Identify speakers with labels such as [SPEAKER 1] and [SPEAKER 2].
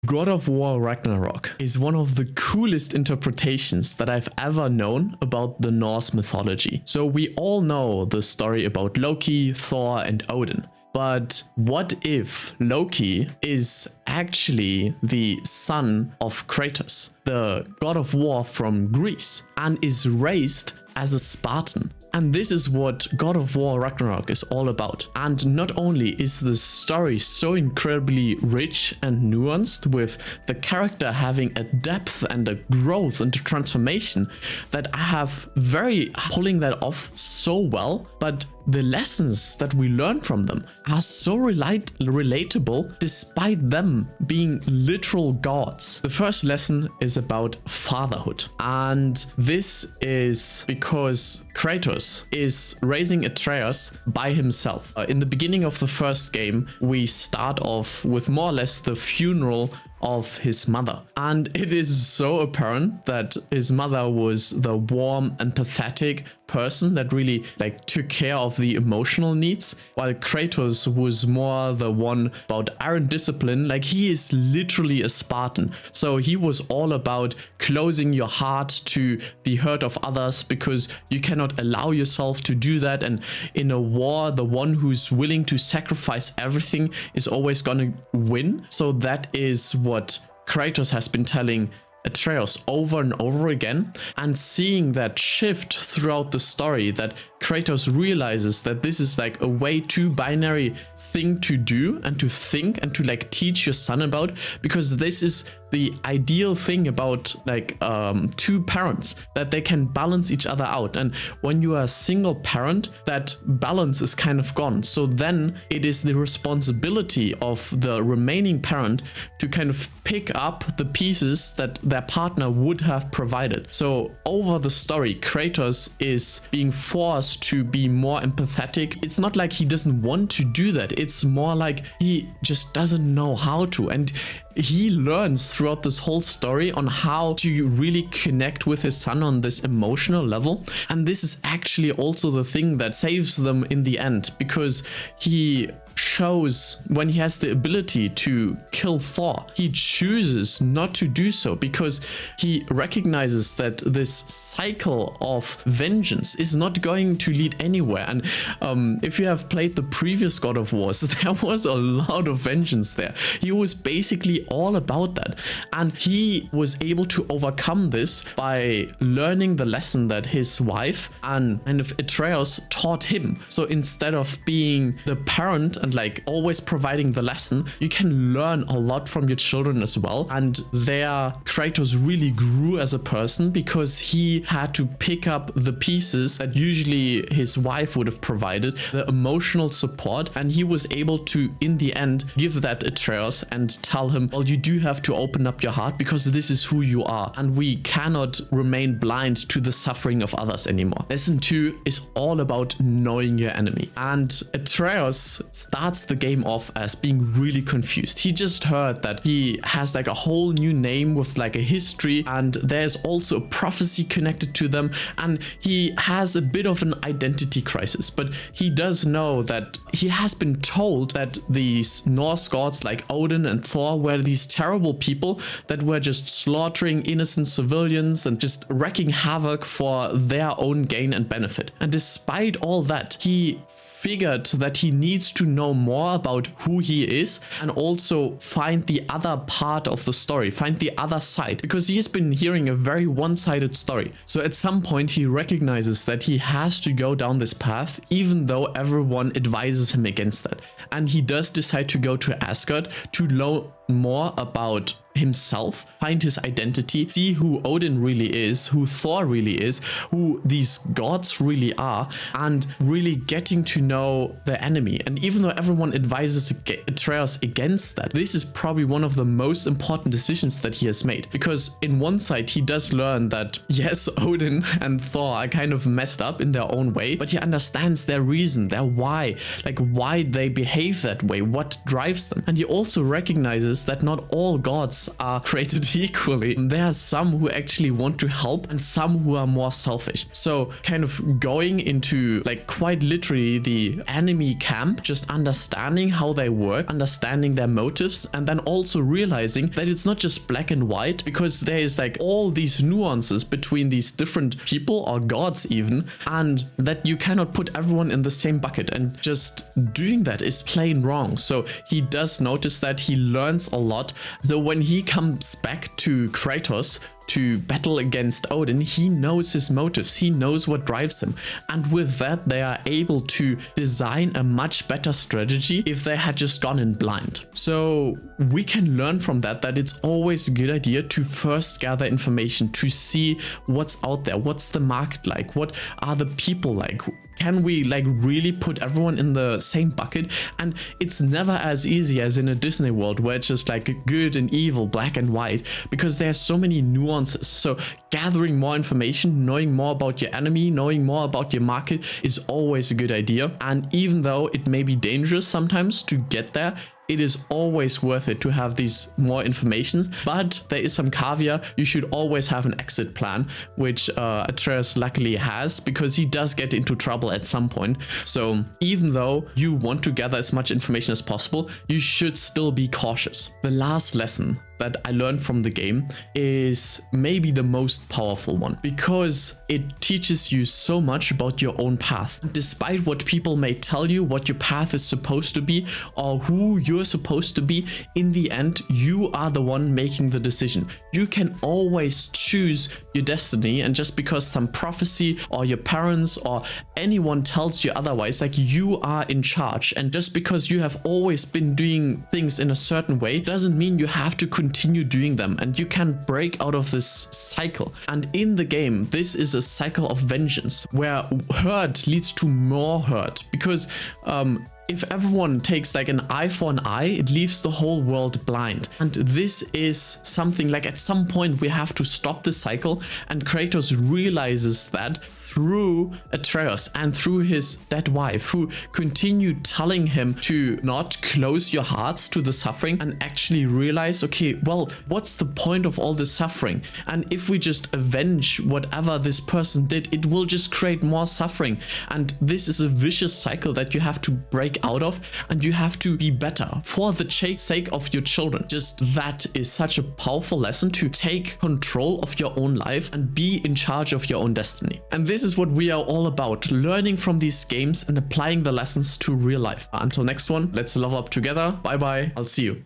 [SPEAKER 1] God of War Ragnarok is one of the coolest interpretations that I've ever known about the Norse mythology. So we all know the story about Loki, Thor, and Odin. But what if Loki is actually the son of Kratos, the god of war from Greece, and is raised as a Spartan? And this is what God of War Ragnarok is all about. And not only is the story so incredibly rich and nuanced, with the character having a depth and a growth and a transformation that I have pulling that off so well, but the lessons that we learn from them are so relatable despite them being literal gods. The first lesson is about fatherhood, and this is because Kratos is raising Atreus by himself. In the beginning of the first game, we start off with more or less the funeral of his mother, and it is so apparent that his mother was the warm and pathetic person that really took care of the emotional needs, while Kratos was more the one about iron discipline. He is literally a Spartan, so he was all about closing your heart to the hurt of others, because you cannot allow yourself to do that, and in a war the one who's willing to sacrifice everything is always gonna win. So that is what Kratos has been telling Atreus over and over again, and seeing that shift throughout the story, that Kratos realizes that this is a way too binary thing to do and to think and to teach your son about, because this is the ideal thing about two parents, that they can balance each other out. And when you are a single parent, that balance is kind of gone. So then it is the responsibility of the remaining parent to kind of pick up the pieces that their partner would have provided. So over the story, Kratos is being forced to be more empathetic. It's not like he doesn't want to do that. It's more like he just doesn't know how to. And he learns throughout this whole story on how to really connect with his son on this emotional level. And this is actually also the thing that saves them in the end, because he shows when he has the ability to kill Thor, he chooses not to do so, because he recognizes that this cycle of vengeance is not going to lead anywhere. And if you have played the previous God of Wars, there was a lot of vengeance there. He was basically all about that, and he was able to overcome this by learning the lesson that his wife and Atreus taught him. So instead of being the parent and always providing the lesson, you can learn a lot from your children as well. And there Kratos really grew as a person, because he had to pick up the pieces that usually his wife would have provided, the emotional support, and he was able to in the end give that Atreus and tell him, well, you do have to open up your heart, because this is who you are, and we cannot remain blind to the suffering of others anymore. Lesson 2 is all about knowing your enemy, and Atreus starts the game off as being really confused. He just heard that he has a whole new name with a history, and there's also a prophecy connected to them, and he has a bit of an identity crisis. But he does know that he has been told that these Norse gods like Odin and Thor were these terrible people that were just slaughtering innocent civilians and just wreaking havoc for their own gain and benefit. And despite all that, he figured that he needs to know more about who he is, and also find the other part of the story, find the other side, because he has been hearing a very one-sided story. So at some point he recognizes that he has to go down this path, even though everyone advises him against that. And he does decide to go to Asgard to learn more about himself, find his identity, see who Odin really is, who Thor really is, who these gods really are, and really getting to know the enemy. And even though everyone advises Atreus against that, this is probably one of the most important decisions that he has made, because in one side he does learn that yes, Odin and Thor are kind of messed up in their own way, but he understands their reason, their why, why they behave that way, what drives them. And he also recognizes notices that not all gods are created equally. There are some who actually want to help and some who are more selfish. So kind of going into like quite literally the enemy camp, just understanding how they work, understanding their motives, and then also realizing that it's not just black and white, because there is like all these nuances between these different people or gods even, and that you cannot put everyone in the same bucket, and just doing that is plain wrong. So he does notice that, he learns a lot. So when he comes back to Kratos to battle against Odin, he knows his motives, he knows what drives him, and with that they are able to design a much better strategy if they had just gone in blind. So we can learn from that it's always a good idea to first gather information, to see what's out there, what's the market like, what are the people like, can we like really put everyone in the same bucket? And it's never as easy as in a Disney world where it's just like good and evil, black and white, because there's so many nuances. So gathering more information, knowing more about your enemy, knowing more about your market is always a good idea. And even though it may be dangerous sometimes to get there, it is always worth it to have these more information. But there is some caveat: you should always have an exit plan, which Atreus luckily has, because he does get into trouble at some point. So even though you want to gather as much information as possible, you should still be cautious. The last lesson that I learned from the game is maybe the most powerful one, because it teaches you so much about your own path. Despite what people may tell you what your path is supposed to be or who you're supposed to be, in the end you are the one making the decision. You can always choose your destiny, and just because some prophecy or your parents or anyone tells you otherwise, like, you are in charge. And just because you have always been doing things in a certain way doesn't mean you have to continue doing them, and you can break out of this cycle. And in the game, this is a cycle of vengeance where hurt leads to more hurt, because if everyone takes like an eye for an eye, it leaves the whole world blind. And this is something like, at some point we have to stop the cycle, and Kratos realizes that through Atreus and through his dead wife, who continued telling him to not close your hearts to the suffering, and actually realize, okay, well, what's the point of all this suffering? And if we just avenge whatever this person did, it will just create more suffering. And this is a vicious cycle that you have to break out of, and you have to be better for the sake of your children. Just that is such a powerful lesson, to take control of your own life and be in charge of your own destiny. And this is what we are all about, learning from these games and applying the lessons to real life. Until next one, let's level up together. Bye bye, I'll see you.